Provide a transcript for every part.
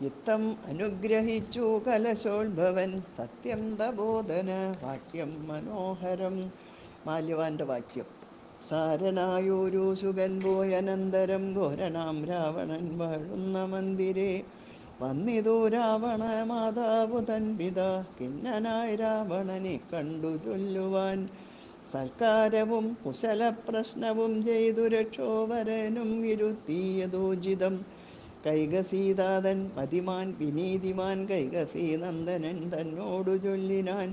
ഇത്തം അനുഗ്രഹിച്ചു കലശോത്ഭവൻ സത്യം തബോധന വാക്യം മനോഹരം. മാല്യവാൻ്റെ വാക്യം. സാരനായൊരു ശുകൻ പോയനന്തരം ഘോരനാം രാവണൻ വാഴുന്ന മന്ദിരെ വന്നിതു രാവണ മാതാവു തൻ പിത ഖിന്നനായി രാവണനെ കണ്ടു ചൊല്ലുവാൻ. സൽക്കാരവും കുശലപ്രശ്നവും ചെയ്തു രക്ഷോവരനും ഇരുത്തിയതോചിതം. കൈകസീതാതൻ മതിമാൻ വിനീതിമാൻ കൈകസീ നന്ദനൻ തന്നോടു ചൊല്ലിനാൻ.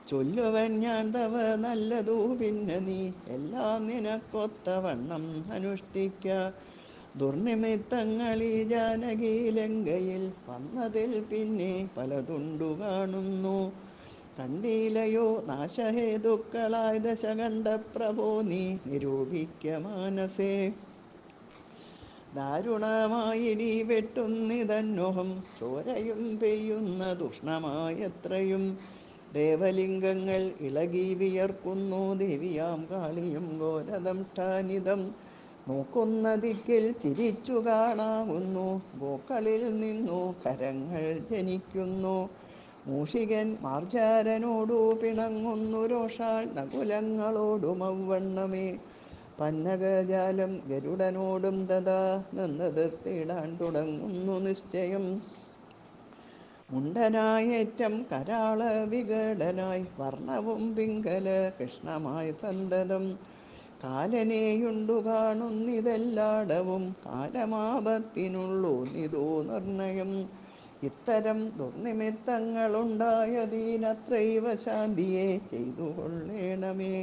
ചൊല്ലുവൻ ഞാൻ തവ നല്ലതു പിന്നെ നീ എല്ലാം നിനക്കൊത്തവണ്ണം അനുഷ്ഠിക്ക. ദുർനിമിത്തങ്ങളീ ജാനകി ലങ്കയിൽ വന്നതിൽ പിന്നെ പലതുണ്ടു കാണുന്നു. കണ്ടീലയോ നാശഹേതുക്കളായ ദശകണ്ഠ പ്രഭോ നീ നിരൂപിക്ക മാനസേ. ദാരുണമായിടി വെട്ടുന്നിതന്നോഹം ചോരയും പെയ്യുന്ന ദുഷ്ണമായത്രയും. ദേവലിംഗങ്ങൾ ഇളകി വിയർക്കുന്നു ദേവിയാം കാളിയും ഘോരദംഷ്ടാനിതം. നോക്കുന്ന ദിക്കിൽ തിരിച്ചു കാണാവുന്നു ഗോക്കളിൽ നിന്നു കരങ്ങൾ ജനിക്കുന്നു. മൂഷികൻ മാർജാരനോടു പിണങ്ങുന്നു രോഷാൽ നകുലങ്ങളോടും ഔവണ്ണമേ. പന്നകജാലം ഗരുഡനോടും തഥാ നിന്നെതിർത്തിടാൻ തുടങ്ങുന്നു നിശ്ചയം. മുണ്ടനായേറ്റം കരാള വികടനായി വർണ്ണവും പിങ്കല കൃഷ്ണമായി സന്തതം. കാലനെയുണ്ടു കാണുന്നിതെല്ലാടവും കാലമാപത്തിനുള്ളൂന്നിതു നിർണയം. ഇത്തരം ദുർനിമിത്തങ്ങളുണ്ടായതീനത്രൈവ ശാന്തിയെ ചെയ്തു കൊള്ളേണമേ.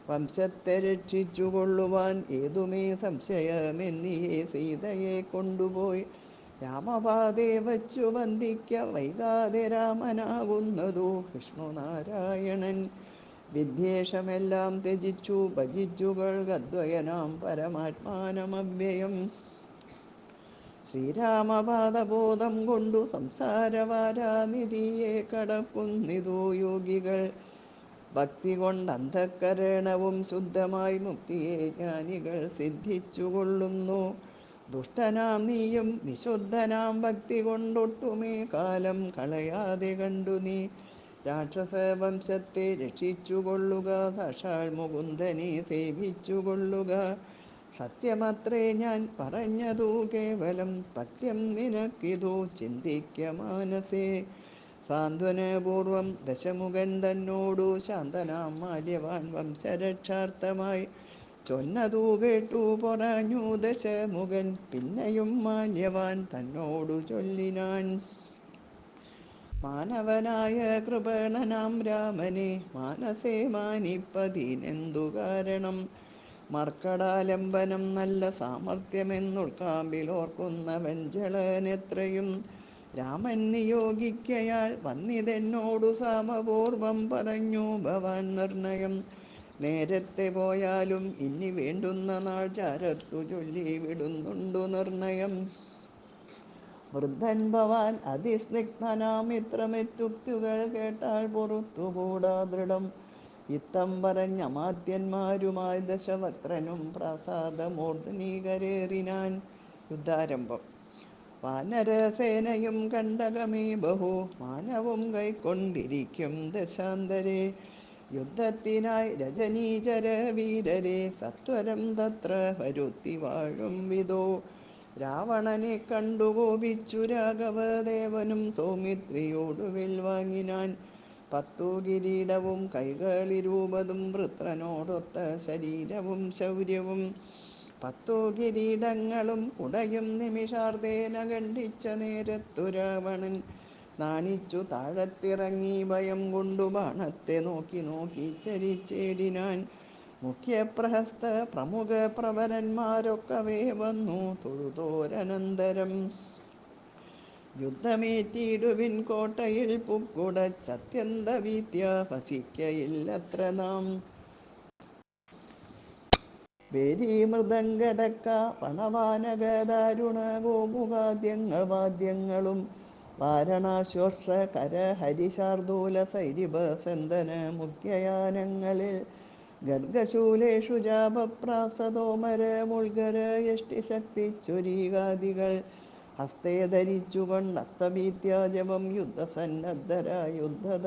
വംശത്തെ രക്ഷിച്ചു കൊള്ളുവാൻ ഏതുമേ സംശയമെന്നിയെ സീതയെ കൊണ്ടുപോയി രാമപാദേ വച്ചു വന്ദിക്ക വൈകാതെ രാമനാകുന്നതു വിഷ്ണുനാരായണൻ. വിദ്വേഷമെല്ലാം ത്യജിച്ചു ഭജിച്ചുകൾ അദ്വയനാം പരമാത്മാനമവ്യയം. ശ്രീരാമപാദബോധം കൊണ്ടു സംസാരവാരാനിധിയെ കടക്കുന്നിതു യോഗികൾ. ഭക്തി കൊണ്ടന്ധക്കരണവും ശുദ്ധമായി മുക്തിയെ ജ്ഞാനികൾ സിദ്ധിച്ചു കൊള്ളുന്നു. ദുഷ്ടനാം നീയും വിശുദ്ധനാം ഭക്തി കൊണ്ടൊട്ടുമേ കാലം കളയാതെ കണ്ടു നീ രാക്ഷസവംശത്തെ രക്ഷിച്ചു കൊള്ളുക. സാക്ഷാൽ മുകുന്ദനെ സേവിച്ചു കൊള്ളുക. സത്യമത്രേ ഞാൻ പറഞ്ഞതു കേവലം പഥ്യം നിനക്കിതു ചിന്തിക്ക മാനസേ. സാന്ത്വനപൂർവം ദശമുഖൻ തന്നോടു ശാന്തനാം മാല്യവാൻ വംശരക്ഷാർത്ഥമായി ചൊന്നതു കേട്ടു പറഞ്ഞു ദശമുഖൻ. പിന്നെയും മാല്യവാൻ തന്നോടു ചൊല്ലിനാൻ. മാനവനായ കൃപണനാം രാമനെ മാനസേ മാനിപ്പതിനെന്തു കാരണം. മർക്കടാലംബനം നല്ല സാമർഥ്യമെന്നുൾക്കാമ്പിലോർക്കുന്നവൻ ജളനെത്രയും. രാമൻ നിയോഗിക്കയാൽ വന്നിതെന്നോടു സാമപൂർവം പറഞ്ഞു ഭവാൻ നിർണയം. നേരത്തെ പോയാലും ഇനി വേണ്ടുന്ന നാൾ ചാരത്തു ചൊല്ലി വിടുന്നുണ്ടു നിർണയം. വൃദ്ധൻ ഭവാൻ അതിസ്നിഗ്ധനാം ഇത്രമെത്തുക്തികൾ കേട്ടാൽ പൊറുത്തുകൂടാ ദൃഢം. ഇത്തം പറഞ്ഞമാത്യന്മാരുമായി ദശവക്ത്രനും പ്രാസാദമൂർധ്നീകരേറിനാൻ. യുദ്ധാരംഭം. വാനരസേനയും കണ്ടകമേ ബഹു മാനവും കൈക്കൊണ്ടിരിക്കും ദശാന്തരെ. യുദ്ധത്തിനായി രജനീചര വീരരെ സത്വരം തത്ര വരുത്തി വാഴും വിധോ. രാവണനെ കണ്ടു കോപിച്ചു രാഘവദേവനും സൗമിത്രിയോടു വിൽ വാങ്ങിനാൻ. 10 കിരീടവും കൈകളിരൂപതും വൃത്രനോടൊത്ത ശരീരവും ശൗര്യവും. 10 കിരീടങ്ങളും കുടയും നിമിഷാർദ്ധേന ഖണ്ഡിച്ച നേരത്തു രാവണൻ നാണിച്ചു താഴത്തിറങ്ങി ഭയം കൊണ്ടു ബാണത്തെ നോക്കി നോക്കി ചരിച്ചേടിനാൻ. മുഖ്യപ്രഹസ്ത പ്രമുഖ പ്രവരന്മാരൊക്കവേ വന്നു തൊഴുതോരനന്തരം. യുദ്ധമേറ്റിടുവിൻ കോട്ടയിൽ പുക്കുടച്ചത്യന്ത ഭീത്യ വസിക്കയില്ലത്ര നാം. വേരീമൃദംഗടക്ക പണവാനകദാരുണ ഗോമുഖാദ്യങ്ങൾ വാദ്യങ്ങളും വാരണാശ്വക്ഷ കര ഹരിശാർദൂല സൈരിഭസന്തന മുഖ്യയാനങ്ങളിൽ ഗർഗശൂലേഷു ജാപപ്രാസതോമര മുൾഗര യഷ്ടിശക്തിച്ചൊരീകാദികൾ ഹസ്തേ ധരിച്ചുകൊണ്ട് അസ്തഭീത്യാജപം യുദ്ധസന്നദ്ധരായ യുദ്ധത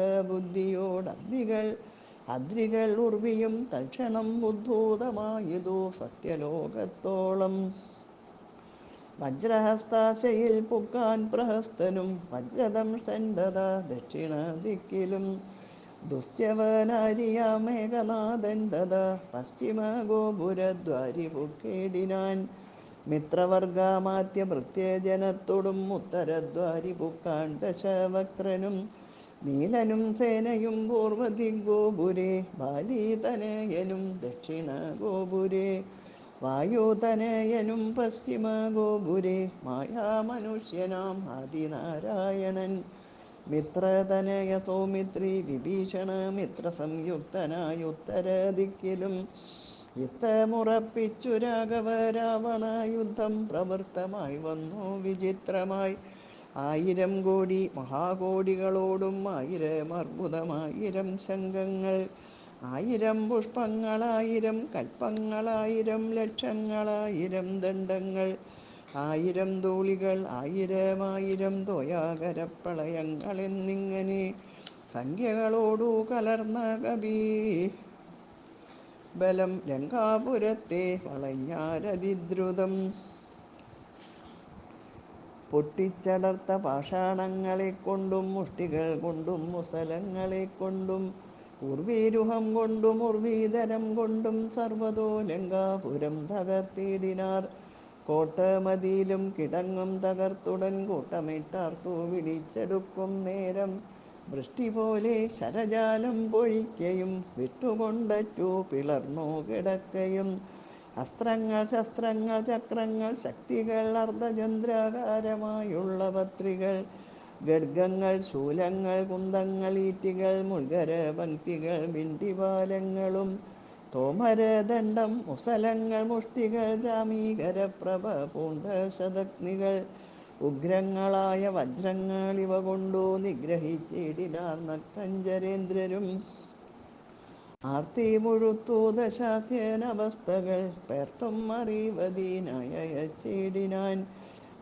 അദ്രികൾ ഉർവിയും തൽക്ഷണം ഉദ്ധൂതമായതു സത്യലോകത്തോളം. വജ്രഹസ്താശയിൽ പുക്കാൻ പ്രഹസ്തനും വജ്രദംഷ്ടൻതഥാ ദക്ഷിണ ദിക്കിലും. ദുസ്ത്യവനാരിയാമേഘനാഥൻ തഥാ പശ്ചിമ ഗോപുരദ്വാരി പുക്കേടിനാൻ. മിത്രവർഗാമാത്യ ഭൃത്യജനത്തോടും ഉത്തരദ്വാരി പുക്കാൻ ദശവക്രനും. നീലനും സേനയും പൂർവദിഗ്ഗോപുരേ ബാലീതനയനും ദക്ഷിണ ഗോപുരേ. വായുതനയനും പശ്ചിമ ഗോപുരേ മായാമനുഷ്യനാം ആദിനാരായണൻ. മിത്രതനയ സൗമിത്രി വിഭീഷണ മിത്രസംയുക്തനായ ഉത്തരദിക്കിലും. യുദ്ധമുറപ്പിച്ചു രാഘവ രാവണ യുദ്ധം പ്രവൃത്തമായി വന്നു വിചിത്രമായി. 1000 കോടി മഹാകോടികളോടും 1000 അർബുദമായിരം ശംഖങ്ങൾ. 1000 പുഷ്പങ്ങൾ 1000 കൽപ്പങ്ങൾ 1000 ലക്ഷങ്ങൾ 1000 ദണ്ഡങ്ങൾ. 1000 ധൂളികൾ 1000 തോയാകരപ്രളയങ്ങൾ എന്നിങ്ങനെ സംഖ്യകളോടു കലർന്ന കപി ബലം ലങ്കാപുരത്തെ വളഞ്ഞാരതിദ്രുതം. പൊട്ടിച്ചടർത്ത പാഷാണങ്ങളെക്കൊണ്ടും മുഷ്ടികൾ കൊണ്ടും മുസലങ്ങളെക്കൊണ്ടും ഉർവീരുഹം കൊണ്ടും ഉർവീധരം കൊണ്ടും സർവ്വതോ ലങ്കാപുരം തകർത്തിടിനാർ. കോട്ടമതിലും കിടങ്ങും തകർത്തുടൻ കൂട്ടമിട്ടാർത്തു വിളിച്ചെടുക്കും നേരം. വൃഷ്ടി പോലെ ശരജാലം പൊഴിക്കയും വിട്ടുകൊണ്ടറ്റു പിളർന്നു കിടക്കയും. അസ്ത്രങ്ങൾ ശസ്ത്രങ്ങൾ ചക്രങ്ങൾ ശക്തികൾ അർദ്ധചന്ദ്രാകാരമായുള്ള പത്രികൾ ഖഡ്ഗങ്ങൾ ശൂലങ്ങൾ കുന്തങ്ങൾ ഈറ്റികൾ മുൾഗര പംക്തികൾ ബിണ്ടിപാലങ്ങളും തോമരദണ്ഡം മുസലങ്ങൾ മുഷ്ടികൾ ജാമീകരപ്രഭ പൂണ്ട ശതഘ്നികൾ. ഉഗ്രങ്ങളായ വജ്രങ്ങൾ ഇവ കൊണ്ടു നിഗ്രഹിച്ചിടിനാർ നക്തഞ്ചരേന്ദ്രരും. ആർത്തി മുഴുത്തു ദശാധ്യനവസ്ഥകൾ പേർത്തും അറിവതീനായച്ചിടിനാൻ.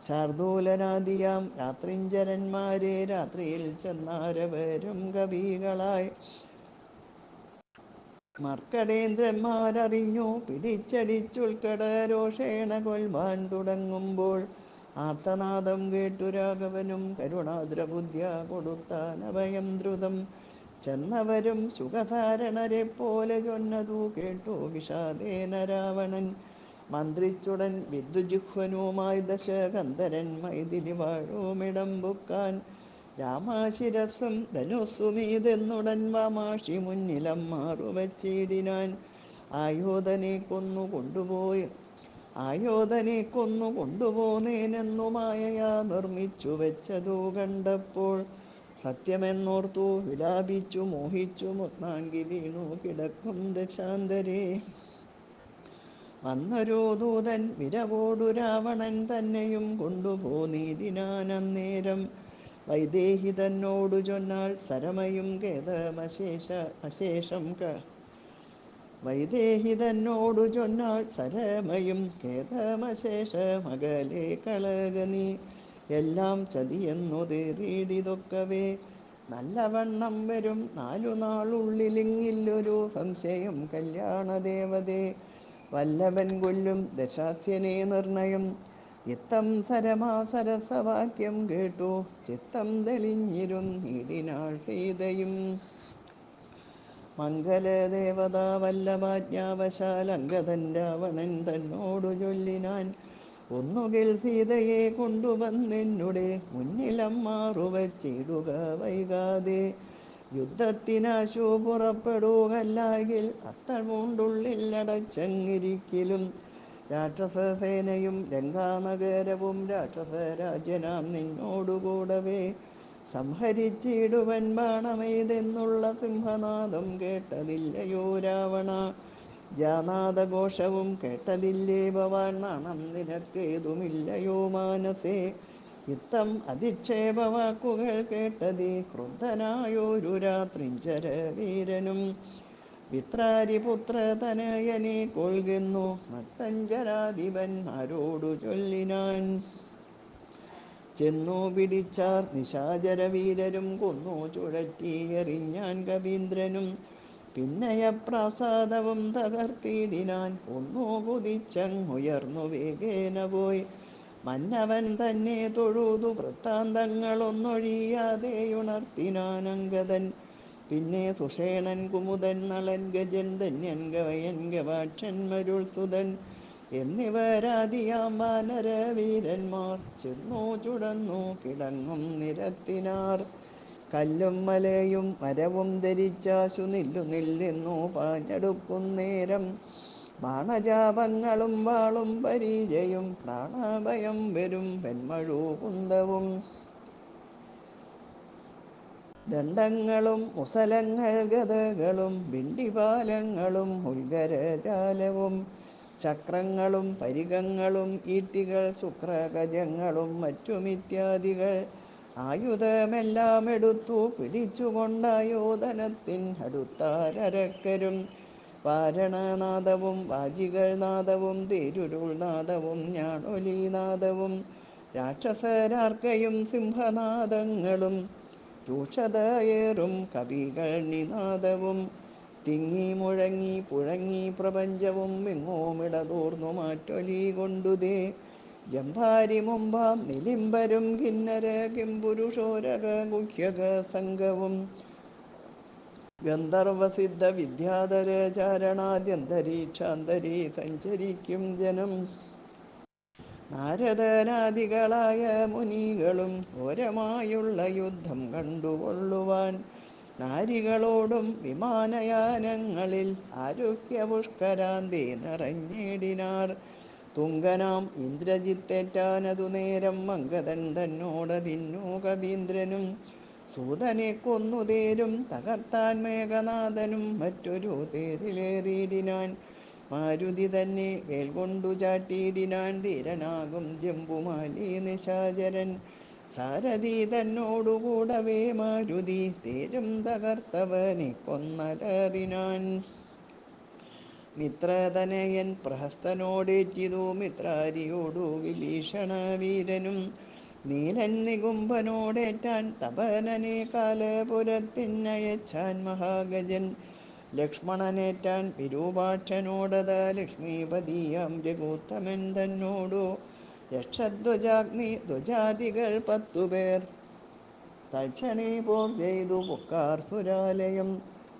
ശാർദൂലനാദിയാം രാത്രിഞ്ചരന്മാരെ രാത്രിയിൽ ചെന്നാരവരും കവികളായി. മർക്കടേന്ദ്രന്മാരറിഞ്ഞു പിടിച്ചടിച്ചുൾക്കടരോഷേണ കൊൽവാൻ തുടങ്ങുമ്പോൾ. ആർത്തനാദം കേട്ടു രാഘവനും കരുണാദ്രബുദ്ധ്യാ കൊടുത്താൻ അഭയം ദ്രുതം. ചെന്നവരും സുഖധാരണരെ പോലെ ചൊന്നതു കേട്ടു വിഷാദേന രാവണൻ. മന്ത്രിച്ചുടൻ വിദ്യുജിഹ്വനുമായി ദശകന്ധരൻ മൈഥിലി വാഴുമിടം പുക്കാൻ. രാമശിരസ്സും ധനുസ്സുമീതെന്നുടൻ വാമാക്ഷി മുന്നിലം മാറുവച്ചിടിനാൻ. ആയോധനെ കൊന്നുകൊണ്ടുപോന്നേനെന്നു മായയാ നിർമ്മിച്ചു വെച്ചതു കണ്ടപ്പോൾ. സത്യമെന്നോർത്തു വിലാപിച്ചു മോഹിച്ചു മുഗ്നാംഗി വീണു കിടക്കും ദശാന്തരേ. വന്നൊരു ദൂതൻ വിരവോടു രാവണൻ തന്നെയും കൊണ്ടുപോന്നിടിനാൻ അന്നേരം. വൈദേഹി തന്നോടു ചൊന്നാൾ സരമയും ഖേദമശേഷമകലെ കളക നീ. എല്ലാം ചതിയെന്നു തീറിയിടിതൊക്കവേ നല്ലവണ്ണം വരും 4 നാളുള്ളിലിങ്ങില്ലൊരു സംശയം കല്യാണദേവതേ. വല്ലഭൻ കൊല്ലും ദശാസ്യനെ നിർണയം. ഇത്തം സരസവാക്യം കേട്ടു ചിത്തം തെളിഞ്ഞിരുന്നിടിനാൾ സീതയും. മംഗലദേവതാ വല്ലഭാജ്ഞാവശാൽ അംഗദൻ രാവണൻ തന്നോടു ചൊല്ലിനാൻ. ഒന്നുകിൽ സീതയെ കൊണ്ടുവന്നെന്നുടെ മുന്നിലമ്മാറുവച്ചിടുക വൈകാതെ. യുദ്ധത്തിനാശു പുറപ്പെടുകല്ലാകിൽ അത്തൾ പൂണ്ടുള്ളിൽ അടച്ചങ്ങിരിക്കിലും. രാക്ഷസസേനയും ലങ്കാനഗരവും രാക്ഷസരാജ്യനാം നിന്നോടുകൂടവേ സംഹരിച്ചിടുവൻ ബാണമെയ്തെന്നുള്ള സിംഹനാദം കേട്ടതില്ലയോ രാവണ. ജാനാദഘോഷവും കേട്ടതില്ലേ ഭവാൻ. നാണം നിനക്കേതുമില്ലയോ മാനസേ. ഇത്തം അധിക്ഷേപവാക്കുകൾ കേട്ടതി ക്രുദ്ധനായൊരു രാത്രിഞ്ചരവീരനും. വിത്രാരിപുത്രതനയനെ കൊൽകുന്നു നക്തഞ്ചരാധിപന്മാരോടു ചൊല്ലിനാൻ. ചെന്നു പിടിച്ചാർ നിശാചരവീരരും കൊന്നു ചുഴറ്റിയെറിഞ്ഞാൻ കവീന്ദ്രനും. പിന്നയപ്രാസാദവും തകർത്തിടിനാൻ ഒന്നു കുതിച്ചങ്ങുയർന്നു വേഗേന പോയി. മന്നവൻ തന്നെ തൊഴുതു വൃത്താന്തങ്ങളൊന്നൊഴിയാതെയുണർത്തിനാൻ അംഗദൻ. പിന്നെ സുഷേണൻ കുമുദൻ നളൻ ഗജൻ ധന്യൻ ഗവയൻ ഗവാക്ഷൻ മരുൾ സുതൻ എന്നിവരാദിയാം വാനരവീരന്മാർ ചെന്നു ചുഴന്നു കിടങ്ങും നിരത്തിനാർ. കല്ലും മലയും മരവും ധരിച്ചാശു നില്ലു നില്ലെന്നു പാഞ്ഞെടുക്കുന്നേരം ബാണജാപങ്ങളും വാളും പരിചയും പ്രാണഭയം വരും വെൺമഴു കുന്തവും ദണ്ഡങ്ങളും മുസലങ്ങൾ ഗദകളും വിണ്ടിപാലങ്ങളും ഉൽഗരജാലവും ചക്രങ്ങളും പരിഗങ്ങളും ഈട്ടികൾ ശുക്രഗജങ്ങളും മറ്റുമിത്യാദികൾ ആയുധമെല്ലാം എടുത്തു പിടിച്ചുകൊണ്ടായോധനത്തിൻ അടുത്താരക്കരും. വാരണനാദവും വാജികൾ നാദവും തേരുരുൾ നാദവും ഞാണൊലിനാദവും രാക്ഷസരാർക്കയും സിംഹനാദങ്ങളും രൂക്ഷതയേറും കവികൾ നിനാദവും തിങ്ങി മുഴങ്ങി പുഴങ്ങി പ്രപഞ്ചവും എങ്ങോമിടതൂർന്നു മാറ്റൊലി കൊണ്ടുതേ ജംഭാരി മുമ്പാം നിലിംബരും കിന്നര കിംപുരുഷോരക ഗുഹ്യക സംഘവും ഗന്ധർവസിദ്ധ വിദ്യാധര ചാരണാദ്യന്തരീക്ഷാന്തരീ സഞ്ചരിക്കും ജനം. നാരദനാദികളായ മുനികളും ഘോരമായുള്ള യുദ്ധം കണ്ടുകൊള്ളുവാൻ നാരികളോടും വിമാനയാനങ്ങളിൽ ആരുഹ്യ പുഷ്കരാന്തേ നിറഞ്ഞിടിനാർ. തുങ്കനാം ഇന്ദ്രജിത്തേറ്റാനതു നേരം അംഗദൻ തന്നോടതിന്നു കവീന്ദ്രനും. സൂതനെ കൊന്നു തേരും തകർത്താൻ മേഘനാഥനും മറ്റൊരു തേരിലേറിയിടിനാൻ. മാരുതി തന്നെ വേൽ കൊണ്ടു ചാട്ടിയിടിനാൻ ധീരനാകും ജംബുമാലി നിശാചരൻ. സാരഥി തന്നോടുകൂടവേ മാരുതി തേരും തകർത്തവനെ കൊന്നലറിനാൻ. മിത്രതനയൻ പ്രഹസ്തനോടേറ്റിതു മിത്രാരിയോടു വിഭീഷണ വീരനും. നീലൻ നികുംഭനോടേറ്റാൻ തപനനെ കാലപുരത്തിനയച്ചാൻ മഹാഗജൻ. ലക്ഷ്മണനേറ്റാൻ വിരൂപാക്ഷനോടത ലക്ഷ്മീപതിയാം രഘുത്തമൻ തന്നോടു. യക്ഷധ്വജാഗ്നി ധ്വജാദികൾ 10 പേർ തൽക്ഷണേ പോർ ചെയ്തു പൊക്കാർ സുരാലയം.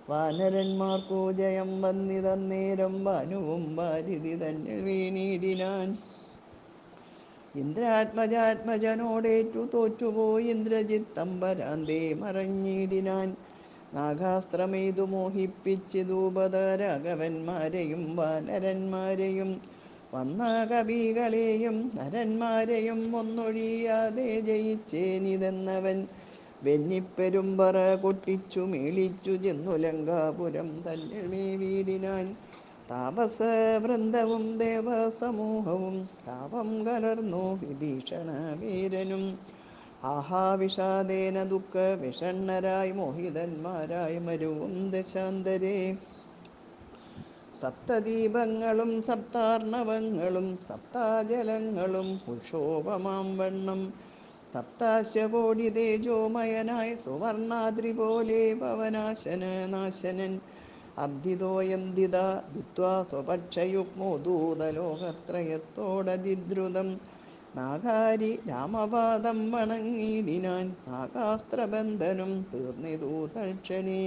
വാനരന്മാർക്കു ജയം വന്നിതന്നേരം ഭാനുവും വാരിധി തന്നിൽ വീണിടിനാൻ. ഇന്ദ്രാത്മജാത്മജനോടേറ്റു തോറ്റുപോയി ഇന്ദ്രജിത്തമ്പരാന്തേ മറഞ്ഞിടിനാൻ. നാഗാസ്ത്രമെയ്തു മോഹിപ്പിച്ചിതൂപത രാഘവന്മാരെയും വാനരന്മാരെയും വന്ന കവികളെയും നരന്മാരെയും ഒന്നൊഴിയാതെ ജയിച്ചേനിതെന്നവൻ. വെന്നിപ്പെരുമ്പറ കൊട്ടിച്ചു മേളിച്ചു ചെന്നു ലങ്കാപുരം തന്നിൽ മേവിടിനാൻ. താപസവൃന്ദവും ദേവസമൂഹവും താപം കലർന്നു വിഭീഷണ വീരനും. ആഹാവിഷാദേന ദുഃഖ വിഷണ്ണരായി മോഹിതന്മാരായി മരുവും ദശാന്തരേ. സപ്തദീപങ്ങളും സപ്താർണവങ്ങളും സപ്താജലങ്ങളും ഉക്ഷോഭമാം വണ്ണം സപ്താശ്വകോടി തേജോമയനായി സുവർണാദ്രി പോലെ പവനാശന നാശനൻ. അബ്ധിതോയം ദിത ഭിത്വാ സ്വപക്ഷയുഗ്മോദൂതലോകത്രയത്തോടതിദ്രുതം. നാഗാരി രാമപാദം വണങ്ങിടിനാൻ നാഗാസ്ത്രബന്ധനം തീർന്നിതു തൽക്ഷണേ.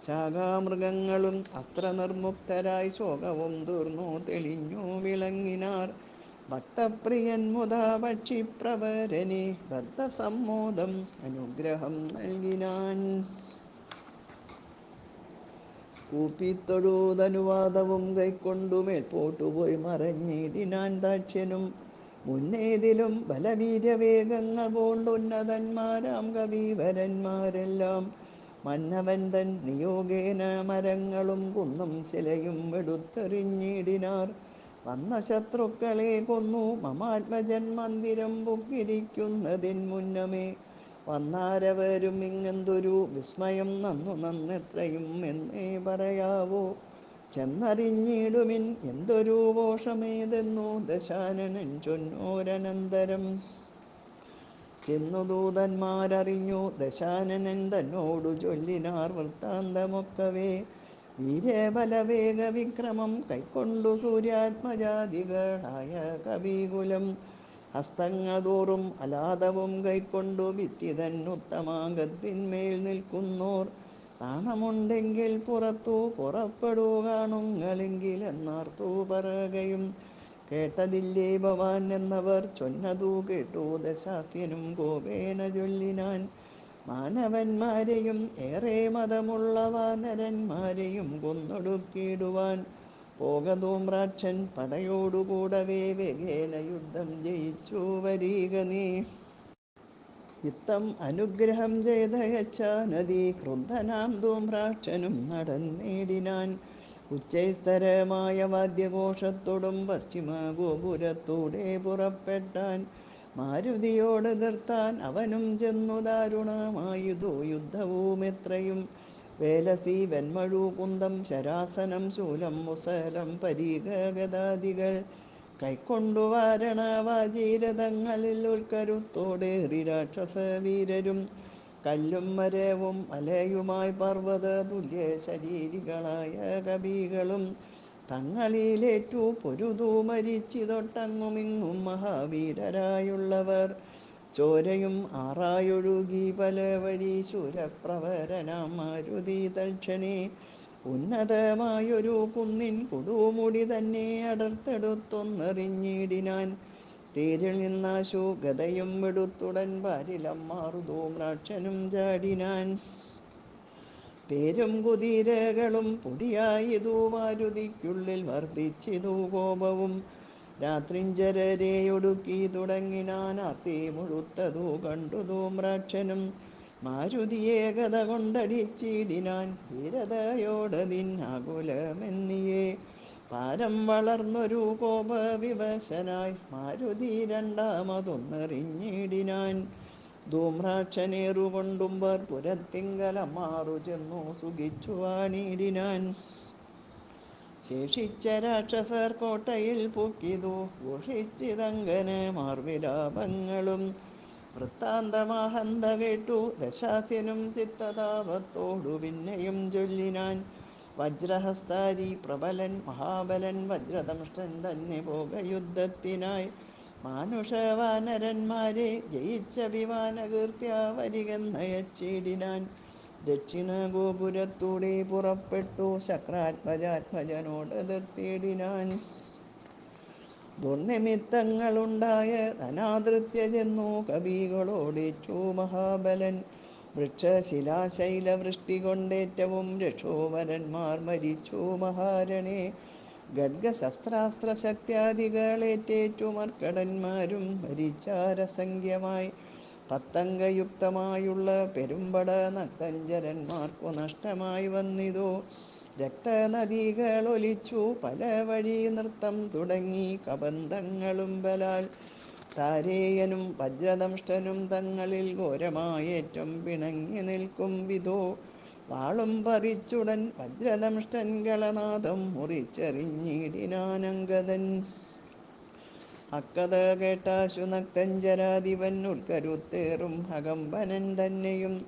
ശാഖാമൃഗങ്ങളും അസ്ത്രനിർമുക്തരായി ശോകവും തീർന്നു തെളിഞ്ഞു വിളങ്ങിനാർ. ഭക്തപ്രിയൻ മുതാ പക്ഷിപ്രവരനെ ബദ്ധസമ്മോദം അനുഗ്രഹം നൽകിനാൻ. കൂപ്പിത്തൊഴുതനുവാദവും കൈക്കൊണ്ടു മേൽപോട്ടുപോയി മറഞ്ഞിടിനാൻ ദാക്ഷ്യനും. മുന്നേതിലും ബലവീര്യവേഗങ്ങൾ പൂണ്ടുന്നതന്മാരാം കവീവരന്മാരെല്ലാം. മന്നവൻ തൻ നിയോഗേന മരങ്ങളും കുന്നും ശിലയും എടുത്തെറിഞ്ഞിടിനാർ. വന്ന ശത്രുക്കളെ കൊന്നു മമാത്മജൻ മന്ദിരം പൊക്കിരിക്കുന്നതിൻ മുന്നമേ. വന്നാരവരും ഇങ്ങെന്തൊരു വിസ്മയം നന്നു നന്നെത്രയും എന്നേ പറയാവൂ. ചെന്നറിഞ്ഞിടുമിൻ എന്തൊരു ഘോഷമേതെന്നു ദശാനനൻ ചൊന്നോരനന്തരം. ചെന്നു ദൂതന്മാരറിഞ്ഞു ദശാനനൻ തന്നോടു ചൊല്ലിനാർ വൃത്താന്തമൊക്കവേ. വീര്യബലവേഗ വിക്രമം കൈക്കൊണ്ടു സൂര്യാത്മജാതികളായ കവികുലം. ഹസ്തങ്ങൾ തോറും അലാതവും കൈക്കൊണ്ടു ഭിത്തിതന്നുത്തമാംഗത്തിന്മേൽ നിൽക്കുന്നോർ. നാണമുണ്ടെങ്കിൽ പുറത്തു പുറപ്പെടൂ കാണുങ്ങളെങ്കിലെന്നാർത്തു പറകയും. കേട്ടതില്ലേ ഭവാൻ എന്നവർ ചൊന്നതു കേട്ടു ദശാസ്യനും കോപേന ചൊല്ലിനാൻ. മാനവന്മാരെയും ഏറെ മതമുള്ള വാനരന്മാരെയും കൊന്നൊടുക്കിടുവാൻ പോക ധൂമ്രാക്ഷൻ പടയോടുകൂടവേ വേഗേന യുദ്ധം ജയിച്ചു വരിക നീ. ഇത്തം അനുഗ്രഹം ചെയ്തയച്ചാനതി ക്രുദ്ധനാം ധൂമ്രാക്ഷനും നടന്നേടിനാൻ. ഉച്ചൈസ്തരമായ വാദ്യഘോഷത്തോടും പശ്ചിമ ഗോപുരത്തൂടെ പുറപ്പെട്ടാൻ. മാരുതിയോട് എതിർത്താൻ അവനും ചെന്നു ദാരുണമായുധോ യുദ്ധവും എത്രയും. വേലസി വെൺമഴു കുന്തം ശരാസനം ശൂലം മുസലം പരീഗ ഗദാദികൾ കൈക്കൊണ്ടു വാരണവാജീരഥങ്ങളിൽ ഉൾക്കരുത്തോടേറി രാക്ഷസവീരരും. കല്ലും മരവും മലയുമായി പർവ്വത തുല്യ ശരീരികളായ കവികളും തങ്ങളിലേറ്റു പൊരുതു മരിച്ചിതൊട്ടങ്ങുമിങ്ങും മഹാവീരരായുള്ളവർ. ചോരയും ആറായൊഴുകി പല വഴി ശൂരപ്രവരനാം മാരുതി തൽക്ഷണേ ഉന്നതമായൊരു കുന്നിൻ കൊടുമുടി തന്നെ അടർത്തെടുത്തൊന്നെറിഞ്ഞിടിനാൻ. തേരിൽ നിന്നാശു ഗതയും എടുത്തുടൻ പാരിലം മാറുധൂമ്രാക്ഷനും ചാടിനാൻ. തേരും കുതിരകളും പൊടിയായതു മാരുതിക്കുള്ളിൽ വർദ്ധിച്ചിതു കോപവും. രാത്രിഞ്ചരരെ ഒടുക്കി തുടങ്ങിനാൻ ആർത്തി മുഴുത്തതു കണ്ടു ധൂമ്രാക്ഷനും. മാരുതിയെ ഗത കൊണ്ടടിച്ചിടിനാൻ ധീരതയോടതിനാകുലമെന്നിയേ. പാരം വളർന്നൊരു കോപവിവശനായി മാരുതി രണ്ടാമതൊന്നെറിഞ്ഞിടിനാൻ. ധൂമ്രാക്ഷനേറുകൊണ്ടുമ്പർ പുരത്തിങ്കലമാറു ചെന്നു സുഖിച്ചു വാണിടിനാൻ. ശേഷിച്ച രാക്ഷസർ കോട്ടയിൽ പൊക്കിതു ഘോഷിച്ചിതങ്കന മാർവിലാപങ്ങളും. വൃത്താന്തമാഹന്ത കേട്ടു ദശാസ്യനും ചിത്തതാപത്തോടു പിന്നെയും ചൊല്ലിനാൻ. വജ്രഹസ്താരി പ്രബലൻ മഹാബലൻ വജ്രദംഷ്ടൻ തന്നെ ഭോഗയുദ്ധത്തിനായി. മാനുഷവാനരന്മാരെ ജയിച്ച വിമാനകീർത്തിയ വരികെന്നയച്ചിടിനാൻ. ദക്ഷിണ ഗോപുരത്തൂടെ പുറപ്പെട്ടു ശക്രാത്മജാത്മജനോടെതിർത്തിടിനാൻ. ദുർനിമിത്തങ്ങളുണ്ടായ ധനാധൃത്യ ചെന്നു കവികളോടേറ്റു മഹാബലൻ. വൃക്ഷശിലാശൈലവൃഷ്ടി കൊണ്ടേറ്റവും രക്ഷോവരന്മാർ മരിച്ചു മഹാരണേ. ഖഡ്ഗശസ്ത്രാസ്ത്രശക്തിയാദികളേറ്റേറ്റു മർക്കടന്മാരും മരിച്ചാരസംഖ്യമായി. പത്തംഗയുക്തമായുള്ള പെരുമ്പട നക്തഞ്ചരന്മാർക്കു നഷ്ടമായി വന്നിതു. രക്തനദികളൊലിച്ചു പല വഴി നൃത്തം തുടങ്ങി കബന്ധങ്ങളും ബലാൽ. താരേയനും വജ്രദംഷ്ടനും തങ്ങളിൽ ഘോരമായേറ്റം പിണങ്ങി നിൽക്കും വിധോ. വാളും പറിച്ചുടൻ വജ്രദംഷ്ടൻ ഗളനാദം മുറിച്ചെറിഞ്ഞിടിനാനങ്കദൻ. അക്കഥ കേട്ടാശു നക്തഞ്ചരാധിപൻ ഉൾക്കരുത്തേറും അകമ്പനൻ തന്നെയും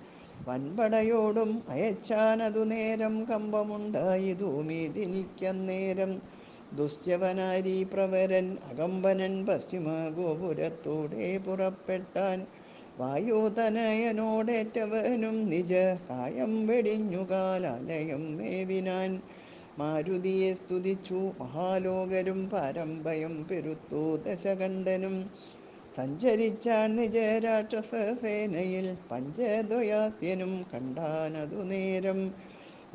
വൻപടയോടും അയച്ചാനതു നേരം. കമ്പമുണ്ടായതു മേദിനിക്കന്നേരം. ദുശ്യവനാരി പ്രവരൻ അകമ്പനൻ പശ്ചിമ ഗോപുരത്തൂടെ പുറപ്പെട്ടാൻ. വായുതനയനോടേറ്റവനും നിജ കായം വെടിഞ്ഞു കാലാലയം മേവിനാൻ. മാരുതിയെ സ്തുതിച്ചു മഹാലോകരും പാരമ്പയം പെരുത്തു ദശകണ്ഠനും. സഞ്ചരിച്ചാൻ നിജ രാക്ഷസസേനയിൽ പഞ്ചദ്വയാസ്യനും കണ്ടാനതു നേരം.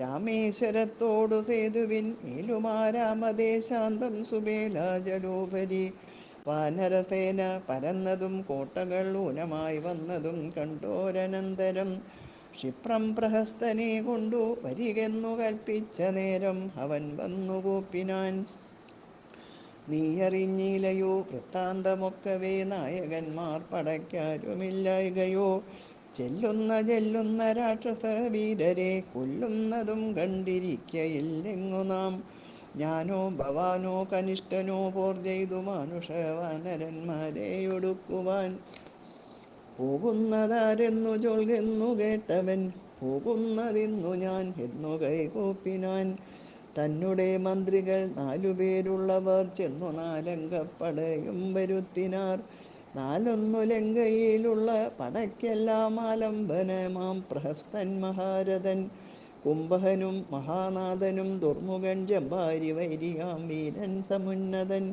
രാമേശ്വരത്തോടു സേതുവിൻ മേലുമാരാമദേശാന്തം സുബേലാജലോപരി. വാനരസേന പരന്നതും കോട്ടകൾ ഊനമായി വന്നതും കണ്ടോരനന്തരം. ക്ഷിപ്രം പ്രഹസ്തനെ കൊണ്ടു വരികെന്നു കൽപ്പിച്ച നേരം അവൻ വന്നു കൂപ്പിനാൻ. നീയറിഞ്ഞിലയോ വൃത്താന്തമൊക്കവേ നായകന്മാർ പടയ്ക്കാരുമില്ലായ്കയോ. ചെല്ലുന്ന രാക്ഷസവീരരെ കൊല്ലുന്നതും കണ്ടിരിക്കയില്ലെങ്ങു നാം. ഞാനോ ഭവാനോ കനിഷ്ഠനോ പോർ ചെയ്തു മാനുഷവാനരന്മാരെ ഒടുക്കുവാൻ. പോകുന്നതാരെന്നു ചൊൽകെന്നു കേട്ടവൻ പോകുന്നതിന്നു ഞാൻ എന്നു കൈകൂപ്പിനാൻ. തന്നെ മന്ത്രികൾ 4 പേരുള്ളവർ ചെന്നു 4 അംഗപ്പടയും വരുത്തിനാർ. 4 ലങ്കയിലുള്ള പടയ്ക്കെല്ലാം ആലംബനമാം പ്രഹസ്തൻ മഹാരഥൻ. കുംഭകനും മഹാനാഥനും ദുർമുഖൻ ജമ്പാരി വൈരിയാം വീരൻ സമുന്നതൻ.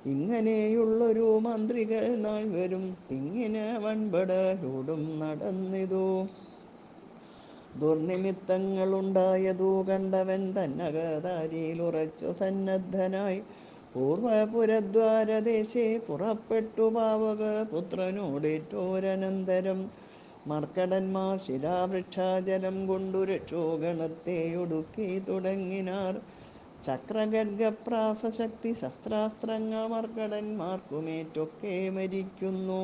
ഇങ്ങനെയുള്ളൊരു മന്ത്രികൾ 4 തിങ്ങിന വൻപടയോടും നടന്നിതു. ദുർനിമിത്തങ്ങളുണ്ടായതു കണ്ടവൻ തന്നകതാരിയിലുറച്ചു സന്നദ്ധനായി പൂർവപുരദ്വാരദേശേ പുറപ്പെട്ടു പാവകപുത്രനോടേറ്റോരനന്തരം. മർക്കടന്മാർ ശിലാവൃക്ഷാജലം കൊണ്ടു രക്ഷോഗണത്തെ ഒടുക്കി തുടങ്ങിനാർ. ചക്രഖഡ്ഗപ്രാസശക്തി ശസ്ത്രാസ്ത്രങ്ങൾ മർക്കടന്മാർക്കുമേറ്റൊക്കെ മരിക്കുന്നു.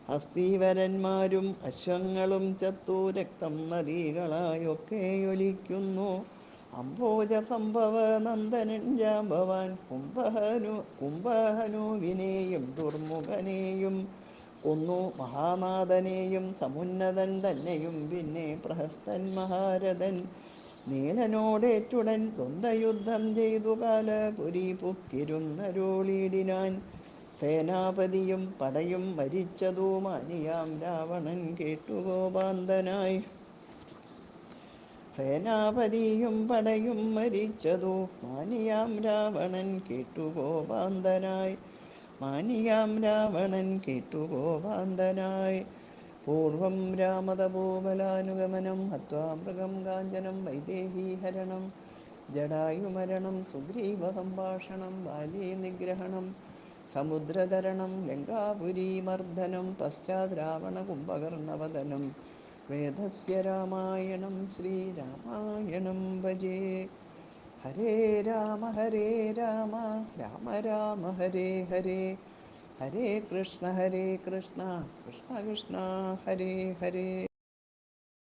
ഹസ്തീവരന്മാരും അശ്വങ്ങളും ചത്തു രക്തം നദികളായൊക്കെയൊലിക്കുന്നു. അംഭോജസംഭവ നന്ദനൻ ജാമ്പവാൻ കുംഭഹനുവിനെയും ദുർമുഖനെയും കൊന്നു. മഹാനാഥനെയും സമുന്നതൻ തന്നെയും പിന്നെ പ്രഹസ്തൻ മഹാരഥൻ. നീലനോടേറ്റുടൻ ദ്വന്ദ്വയുദ്ധം ചെയ്തു കാലപുരി പുക്കിരുന്നരുളിയിടിനാൻ. സേനാപതിയും പടയും മരിച്ചതു മാനിയാം രാവണൻ കേട്ടു കോപാന്തനായി. സേനാപതിയും പടയും മരിച്ചതു മാനിയാം രാവണൻ കേട്ടു കോപാന്തനായി. മാനിയാം രാവണൻ കേട്ടു കോപാന്തനായി. പൂർവം രാമതപോബലാനുഗമനം ഹത്വാ മൃഗം കാഞ്ചനം വൈദേഹീഹരണം ജടായുമരണം സുഗ്രീവസംഭാഷണം ബാലീനിഗ്രഹണം സമുദ്രതരണം ലങ്കാപുരീമർദ്ദനം പശ്ചാത് രാവണകുംഭകർണവദനം. വേദസ്യ രാമായണം ശ്രീരാമായണം ഭജേ. ഹരേ രാമ രാമ രാമ ഹരേ ഹരേ. ഹരേ കൃഷ്ണ കൃഷ്ണ കൃഷ്ണ കൃഷ്ണ ഹരേ ഹരേ.